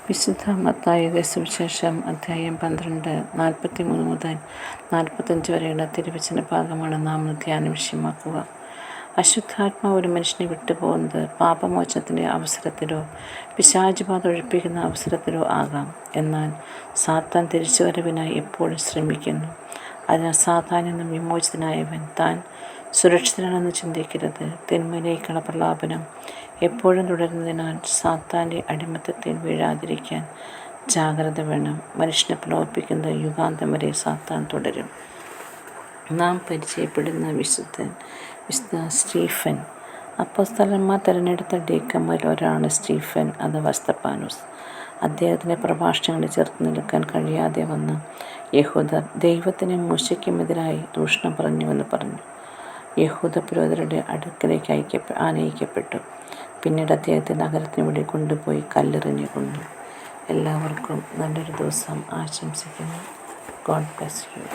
വിശുദ്ധ മത്തായിയുടെ സുവിശേഷം അധ്യായം 12 43 മുതൽ 45 വരെയുള്ള തിരുവചന ഭാഗമാണ് നാം ധ്യാന വിഷയമാക്കുക. അശുദ്ധാത്മാവ് ഒരു മനുഷ്യനെ വിട്ടുപോകുന്നത് പാപമോചനത്തിൻ്റെ അവസരത്തിലോ പിശാചുബാധ ഒഴിപ്പിക്കുന്ന അവസരത്തിലോ ആകാം. എന്നാൽ സാത്താൻ തിരിച്ചുവരവിനായി എപ്പോഴും ശ്രമിക്കുന്നു. അതിനാൽ സാത്താനിൽ നിന്നും വിമോചിതനായവൻ താൻ സുരക്ഷിതനാണെന്ന് ചിന്തിക്കരുത്. തിന്മയിലേക്കുള്ള പ്രലാപനം എപ്പോഴും തുടരുന്നതിനാൽ സാത്താൻ്റെ അടിമത്തത്തിൽ വീഴാതിരിക്കാൻ ജാഗ്രത വേണം. മനുഷ്യനെ പ്രലോഭിപ്പിക്കുന്നത് യുഗാന്തം വരെ സാത്താൻ തുടരും. നാം പരിചയപ്പെടുന്ന വിശുദ്ധ സ്റ്റീഫൻ. അപ്പോസ്തലന്മാർ തിരഞ്ഞെടുത്ത ഡീക്കന്മാരിൽ ഒരാളാണ് സ്റ്റീഫൻ അഥവാ സ്തെഫാനോസ്. അദ്ദേഹത്തിൻ്റെ പ്രഭാഷണങ്ങളിൽ ചെറുത്തു നിൽക്കാൻ കഴിയാതെ വന്ന യഹൂദർ ദൈവത്തിനും മോശയ്ക്കുമെതിരായി ദൂഷണം പറഞ്ഞുവെന്ന് പറഞ്ഞു. യഹൂദ പുരോഹിതരുടെ അടുക്കലേക്ക് ആനയിക്കപ്പെട്ടു. പിന്നീട് അദ്ദേഹത്തെ നഗരത്തിന് വെളി കൊണ്ടുപോയി കല്ലെറിഞ്ഞു കൊന്നു. എല്ലാവർക്കും നല്ലൊരു ദിവസം ആശംസിക്കുന്നു. God bless you.